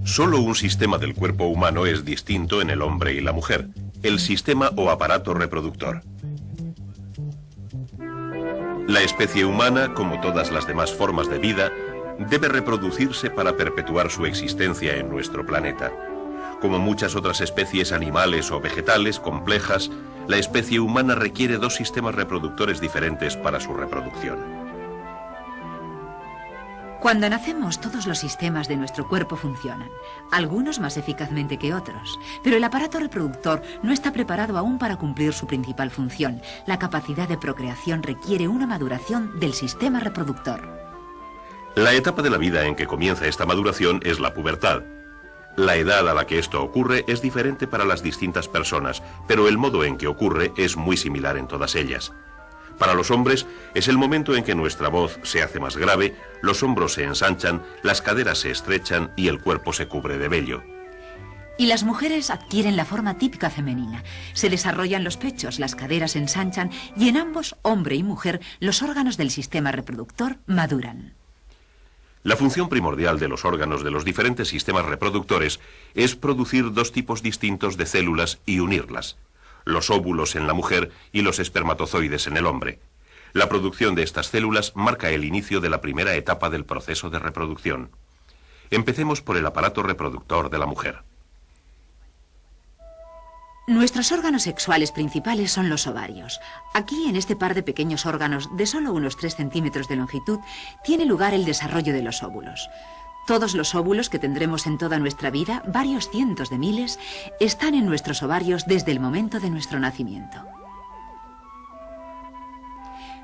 Solo un sistema del cuerpo humano es distinto en el hombre y la mujer, el sistema o aparato reproductor. La especie humana, como todas las demás formas de vida, debe reproducirse para perpetuar su existencia en nuestro planeta. Como muchas otras especies animales o vegetales complejas, la especie humana requiere dos sistemas reproductores diferentes para su reproducción. Cuando nacemos, todos los sistemas de nuestro cuerpo funcionan, algunos más eficazmente que otros, pero el aparato reproductor no está preparado aún para cumplir su principal función. La capacidad de procreación requiere una maduración del sistema reproductor. La etapa de la vida en que comienza esta maduración es la pubertad. La edad a la que esto ocurre es diferente para las distintas personas, pero el modo en que ocurre es muy similar en todas ellas. Para los hombres es el momento en que nuestra voz se hace más grave, los hombros se ensanchan, las caderas se estrechan y el cuerpo se cubre de vello. Y las mujeres adquieren la forma típica femenina. Se desarrollan los pechos, las caderas se ensanchan y en ambos, hombre y mujer, los órganos del sistema reproductor maduran. La función primordial de los órganos de los diferentes sistemas reproductores es producir dos tipos distintos de células y unirlas: los óvulos en la mujer y los espermatozoides en el hombre. La producción de estas células marca el inicio de la primera etapa del proceso de reproducción. Empecemos por el aparato reproductor de la mujer. Nuestros órganos sexuales principales son los ovarios. Aquí, en este par de pequeños órganos de solo unos 3 centímetros de longitud, tiene lugar el desarrollo de los óvulos. Todos los óvulos que tendremos en toda nuestra vida, varios cientos de miles, están en nuestros ovarios desde el momento de nuestro nacimiento.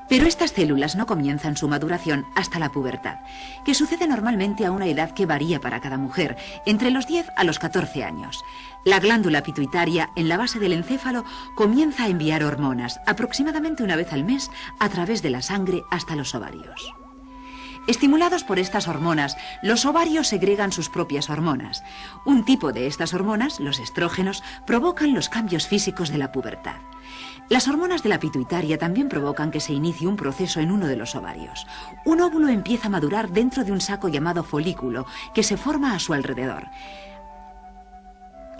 Pero estas células no comienzan su maduración hasta la pubertad, que sucede normalmente a una edad que varía para cada mujer, entre los 10 a los 14 años. La glándula pituitaria en la base del encéfalo comienza a enviar hormonas, aproximadamente una vez al mes, a través de la sangre hasta los ovarios. Estimulados por estas hormonas, los ovarios segregan sus propias hormonas. Un tipo de estas hormonas, los estrógenos, provocan los cambios físicos de la pubertad. Las hormonas de la pituitaria también provocan que se inicie un proceso en uno de los ovarios. Un óvulo empieza a madurar dentro de un saco llamado folículo, que se forma a su alrededor.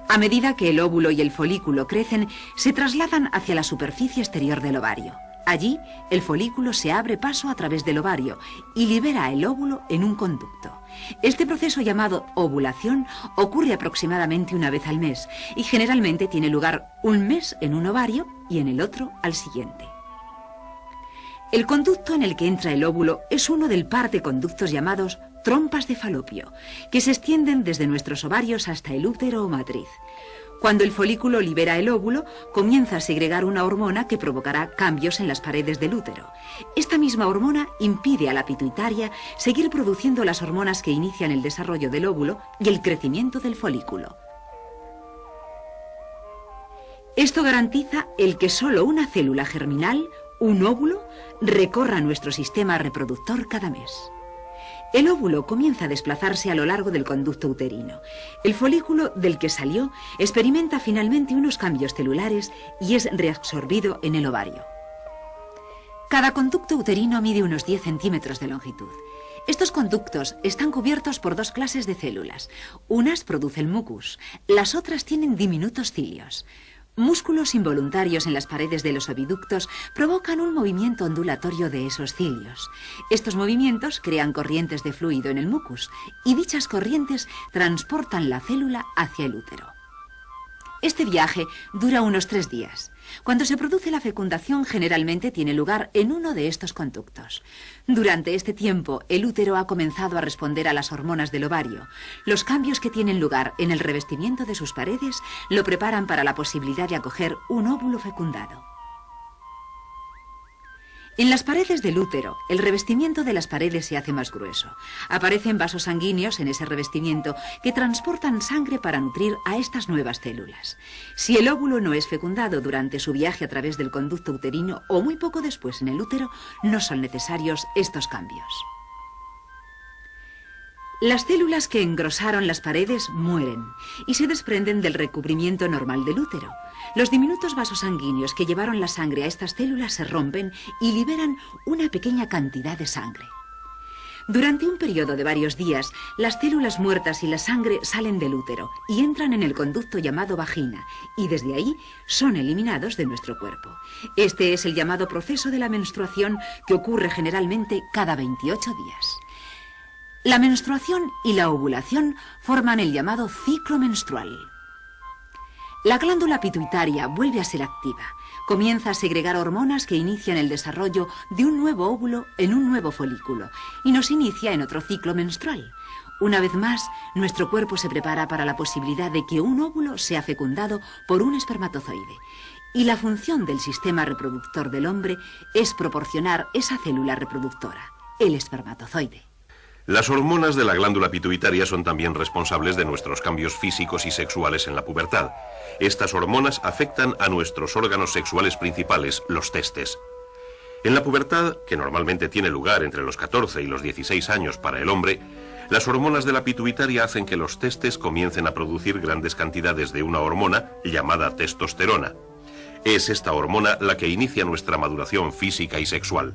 A medida que el óvulo y el folículo crecen, se trasladan hacia la superficie exterior del ovario. Allí, el folículo se abre paso a través del ovario y libera el óvulo en un conducto. Este proceso, llamado ovulación, ocurre aproximadamente una vez al mes y generalmente tiene lugar un mes en un ovario y en el otro al siguiente. El conducto en el que entra el óvulo es uno del par de conductos llamados trompas de Falopio, que se extienden desde nuestros ovarios hasta el útero o matriz. Cuando el folículo libera el óvulo, comienza a segregar una hormona que provocará cambios en las paredes del útero. Esta misma hormona impide a la pituitaria seguir produciendo las hormonas que inician el desarrollo del óvulo y el crecimiento del folículo. Esto garantiza el que solo una célula germinal, un óvulo, recorra nuestro sistema reproductor cada mes. El óvulo comienza a desplazarse a lo largo del conducto uterino. El folículo del que salió experimenta finalmente unos cambios celulares y es reabsorbido en el ovario. Cada conducto uterino mide unos 10 centímetros de longitud. Estos conductos están cubiertos por dos clases de células. Unas producen mucus, las otras tienen diminutos cilios. Músculos involuntarios en las paredes de los oviductos provocan un movimiento ondulatorio de esos cilios. Estos movimientos crean corrientes de fluido en el mucus y dichas corrientes transportan la célula hacia el útero. Este viaje dura unos 3 días. Cuando se produce la fecundación, generalmente tiene lugar en uno de estos conductos. Durante este tiempo, el útero ha comenzado a responder a las hormonas del ovario. Los cambios que tienen lugar en el revestimiento de sus paredes lo preparan para la posibilidad de acoger un óvulo fecundado. En las paredes del útero, el revestimiento de las paredes se hace más grueso. Aparecen vasos sanguíneos en ese revestimiento que transportan sangre para nutrir a estas nuevas células. Si el óvulo no es fecundado durante su viaje a través del conducto uterino o muy poco después en el útero, no son necesarios estos cambios. Las células que engrosaron las paredes mueren y se desprenden del recubrimiento normal del útero. Los diminutos vasos sanguíneos que llevaron la sangre a estas células se rompen y liberan una pequeña cantidad de sangre. Durante un periodo de varios días, las células muertas y la sangre salen del útero y entran en el conducto llamado vagina, y desde ahí son eliminados de nuestro cuerpo. Este es el llamado proceso de la menstruación, que ocurre generalmente cada 28 días. La menstruación y la ovulación forman el llamado ciclo menstrual. La glándula pituitaria vuelve a ser activa. Comienza a segregar hormonas que inician el desarrollo de un nuevo óvulo en un nuevo folículo y nos inicia en otro ciclo menstrual. Una vez más, nuestro cuerpo se prepara para la posibilidad de que un óvulo sea fecundado por un espermatozoide. Y la función del sistema reproductor del hombre es proporcionar esa célula reproductora, el espermatozoide. Las hormonas de la glándula pituitaria son también responsables de nuestros cambios físicos y sexuales en la pubertad. Estas hormonas afectan a nuestros órganos sexuales principales, los testes. En la pubertad, que normalmente tiene lugar entre los 14 y los 16 años para el hombre, las hormonas de la pituitaria hacen que los testes comiencen a producir grandes cantidades de una hormona llamada testosterona. Es esta hormona la que inicia nuestra maduración física y sexual.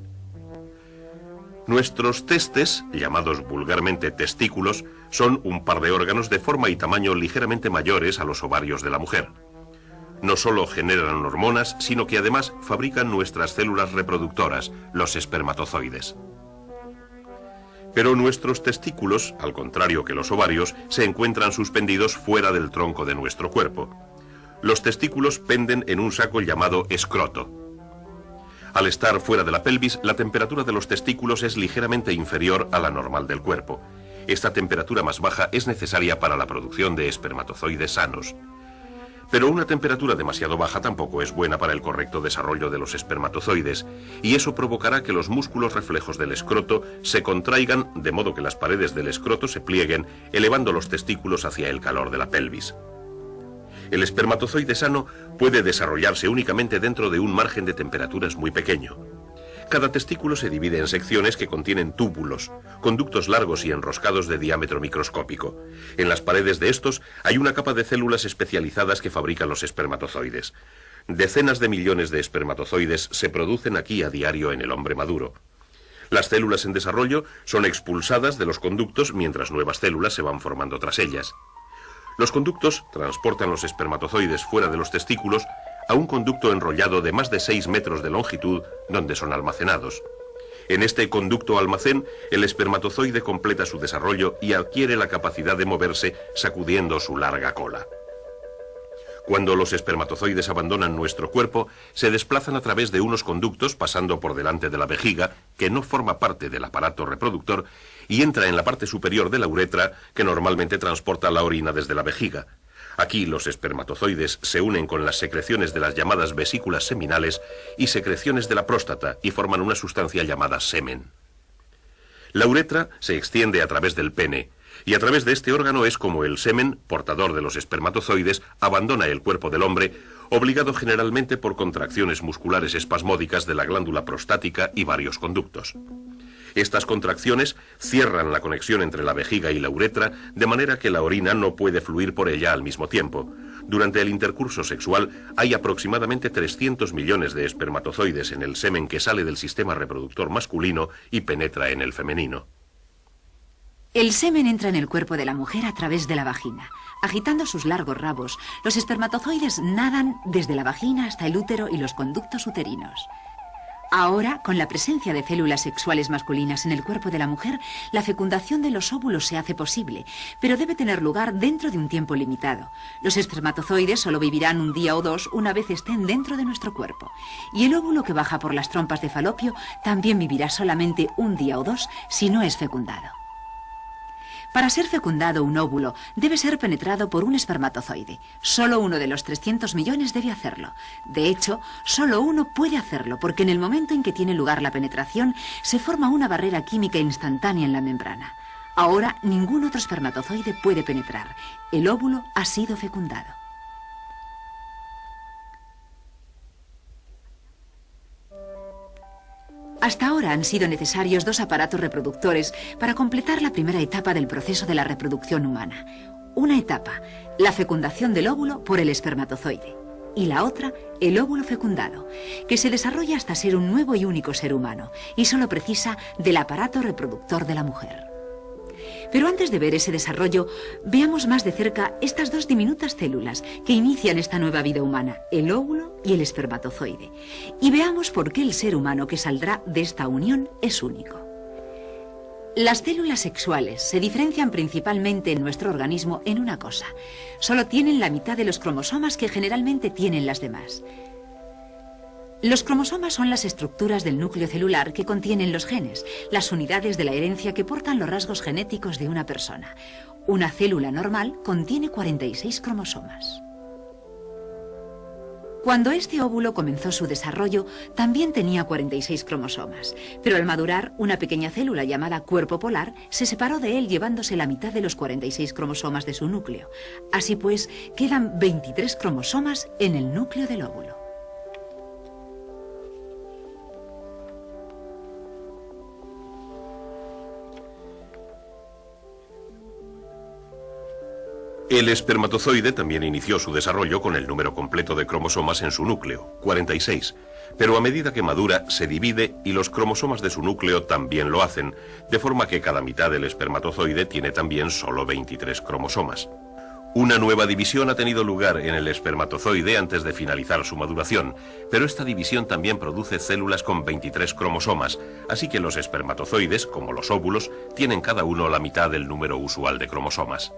Nuestros testes, llamados vulgarmente testículos, son un par de órganos de forma y tamaño ligeramente mayores a los ovarios de la mujer. No solo generan hormonas, sino que además fabrican nuestras células reproductoras, los espermatozoides. Pero nuestros testículos, al contrario que los ovarios, se encuentran suspendidos fuera del tronco de nuestro cuerpo. Los testículos penden en un saco llamado escroto. Al estar fuera de la pelvis, la temperatura de los testículos es ligeramente inferior a la normal del cuerpo. Esta temperatura más baja es necesaria para la producción de espermatozoides sanos. Pero una temperatura demasiado baja tampoco es buena para el correcto desarrollo de los espermatozoides, y eso provocará que los músculos reflejos del escroto se contraigan, de modo que las paredes del escroto se plieguen, elevando los testículos hacia el calor de la pelvis. El espermatozoide sano puede desarrollarse únicamente dentro de un margen de temperaturas muy pequeño. Cada testículo se divide en secciones que contienen túbulos, conductos largos y enroscados de diámetro microscópico. En las paredes de estos hay una capa de células especializadas que fabrican los espermatozoides. Decenas de millones de espermatozoides se producen aquí a diario en el hombre maduro. Las células en desarrollo son expulsadas de los conductos mientras nuevas células se van formando tras ellas. Los conductos transportan los espermatozoides fuera de los testículos a un conducto enrollado de más de 6 metros de longitud, donde son almacenados. En este conducto almacén, el espermatozoide completa su desarrollo y adquiere la capacidad de moverse sacudiendo su larga cola. Cuando los espermatozoides abandonan nuestro cuerpo, se desplazan a través de unos conductos pasando por delante de la vejiga, que no forma parte del aparato reproductor, y entra en la parte superior de la uretra, que normalmente transporta la orina desde la vejiga. Aquí los espermatozoides se unen con las secreciones de las llamadas vesículas seminales y secreciones de la próstata y forman una sustancia llamada semen. La uretra se extiende a través del pene, y a través de este órgano es como el semen, portador de los espermatozoides, abandona el cuerpo del hombre, obligado generalmente por contracciones musculares espasmódicas de la glándula prostática y varios conductos. Estas contracciones cierran la conexión entre la vejiga y la uretra, de manera que la orina no puede fluir por ella al mismo tiempo. Durante el intercurso sexual hay aproximadamente 300 millones de espermatozoides en el semen que sale del sistema reproductor masculino y penetra en el femenino. El semen entra en el cuerpo de la mujer a través de la vagina. Agitando sus largos rabos, los espermatozoides nadan desde la vagina hasta el útero y los conductos uterinos. Ahora, con la presencia de células sexuales masculinas en el cuerpo de la mujer, la fecundación de los óvulos se hace posible, pero debe tener lugar dentro de un tiempo limitado. Los espermatozoides solo vivirán un día o dos una vez estén dentro de nuestro cuerpo. Y el óvulo que baja por las trompas de Falopio también vivirá solamente un día o dos si no es fecundado. Para ser fecundado un óvulo debe ser penetrado por un espermatozoide. Solo uno de los 300 millones debe hacerlo. De hecho, solo uno puede hacerlo porque en el momento en que tiene lugar la penetración se forma una barrera química instantánea en la membrana. Ahora ningún otro espermatozoide puede penetrar. El óvulo ha sido fecundado. Hasta ahora han sido necesarios 2 aparatos reproductores para completar la primera etapa del proceso de la reproducción humana. Una etapa, la fecundación del óvulo por el espermatozoide. y la otra, el óvulo fecundado, que se desarrolla hasta ser un nuevo y único ser humano y solo precisa del aparato reproductor de la mujer. Pero antes de ver ese desarrollo, veamos más de cerca estas dos diminutas células que inician esta nueva vida humana, el óvulo y el espermatozoide, y veamos por qué el ser humano que saldrá de esta unión es único. Las células sexuales se diferencian principalmente en nuestro organismo en una cosa: solo tienen la mitad de los cromosomas que generalmente tienen las demás. Los cromosomas son las estructuras del núcleo celular que contienen los genes, las unidades de la herencia que portan los rasgos genéticos de una persona. Una célula normal contiene 46 cromosomas. Cuando este óvulo comenzó su desarrollo, también tenía 46 cromosomas, pero al madurar, una pequeña célula llamada cuerpo polar se separó de él llevándose la mitad de los 46 cromosomas de su núcleo. Así pues, quedan 23 cromosomas en el núcleo del óvulo. El espermatozoide también inició su desarrollo con el número completo de cromosomas en su núcleo, 46, pero a medida que madura se divide y los cromosomas de su núcleo también lo hacen, de forma que cada mitad del espermatozoide tiene también solo 23 cromosomas. Una nueva división ha tenido lugar en el espermatozoide antes de finalizar su maduración, pero esta división también produce células con 23 cromosomas, así que los espermatozoides, como los óvulos, tienen cada uno la mitad del número usual de cromosomas.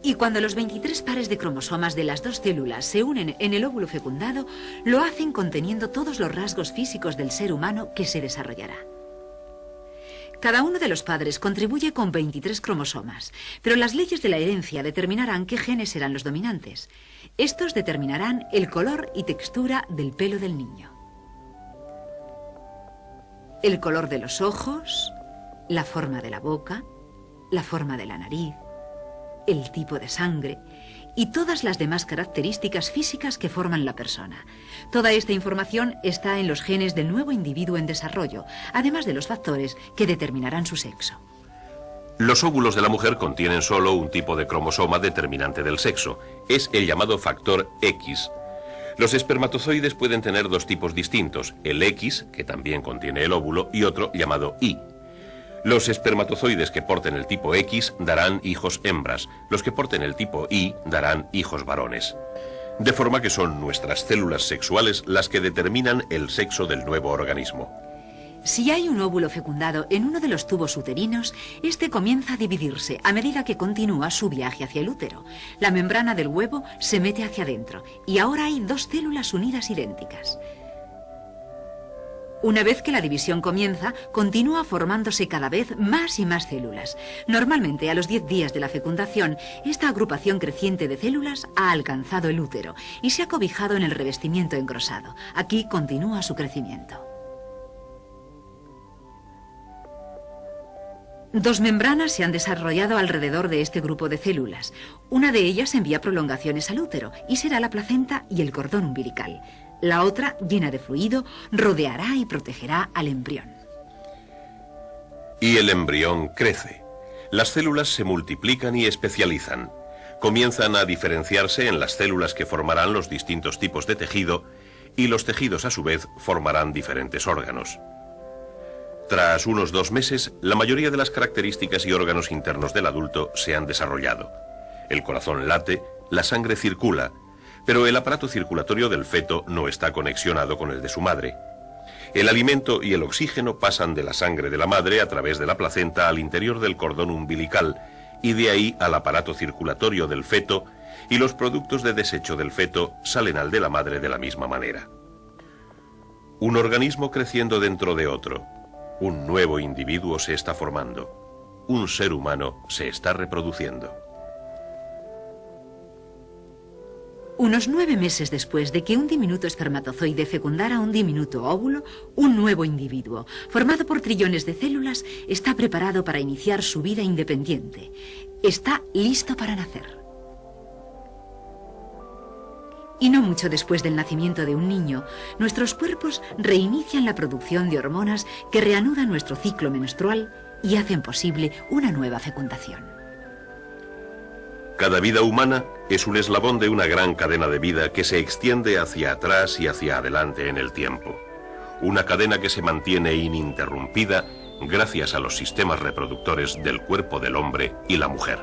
Y cuando los 23 pares de cromosomas de las dos células se unen en el óvulo fecundado, lo hacen conteniendo todos los rasgos físicos del ser humano que se desarrollará. Cada uno de los padres contribuye con 23 cromosomas, pero las leyes de la herencia determinarán qué genes serán los dominantes. Estos determinarán el color y textura del pelo del niño, el color de los ojos, la forma de la boca, la forma de la nariz, el tipo de sangre y todas las demás características físicas que forman la persona. Toda esta información está en los genes del nuevo individuo en desarrollo, además de los factores que determinarán su sexo. Los óvulos de la mujer contienen solo un tipo de cromosoma determinante del sexo. Es el llamado factor X. Los espermatozoides pueden tener dos tipos distintos, el X, que también contiene el óvulo, y otro llamado Y. Los espermatozoides que porten el tipo X darán hijos hembras, los que porten el tipo Y darán hijos varones. De forma que son nuestras células sexuales las que determinan el sexo del nuevo organismo. Si hay un óvulo fecundado en uno de los tubos uterinos, este comienza a dividirse a medida que continúa su viaje hacia el útero. La membrana del huevo se mete hacia adentro y ahora hay dos células unidas idénticas. Una vez que la división comienza, continúa formándose cada vez más y más células. Normalmente, a los 10 días de la fecundación, esta agrupación creciente de células ha alcanzado el útero y se ha cobijado en el revestimiento engrosado. Aquí continúa su crecimiento. Dos membranas se han desarrollado alrededor de este grupo de células. Una de ellas envía prolongaciones al útero y será la placenta y el cordón umbilical. La otra, llena de fluido, rodeará y protegerá al embrión. Y el embrión crece. Las células se multiplican y especializan. Comienzan a diferenciarse en las células que formarán los distintos tipos de tejido, y los tejidos a su vez formarán diferentes órganos. Tras unos 2 meses, la mayoría de las características y órganos internos del adulto se han desarrollado. El corazón late, la sangre circula, pero el aparato circulatorio del feto no está conexionado con el de su madre. El alimento y el oxígeno pasan de la sangre de la madre a través de la placenta al interior del cordón umbilical y de ahí al aparato circulatorio del feto, y los productos de desecho del feto salen al de la madre de la misma manera. Un organismo creciendo dentro de otro. Un nuevo individuo se está formando. Un ser humano se está reproduciendo. Unos 9 meses después de que un diminuto espermatozoide fecundara un diminuto óvulo, un nuevo individuo, formado por trillones de células, está preparado para iniciar su vida independiente. Está listo para nacer. Y no mucho después del nacimiento de un niño, nuestros cuerpos reinician la producción de hormonas que reanudan nuestro ciclo menstrual y hacen posible una nueva fecundación. Cada vida humana es un eslabón de una gran cadena de vida que se extiende hacia atrás y hacia adelante en el tiempo. Una cadena que se mantiene ininterrumpida gracias a los sistemas reproductores del cuerpo del hombre y la mujer.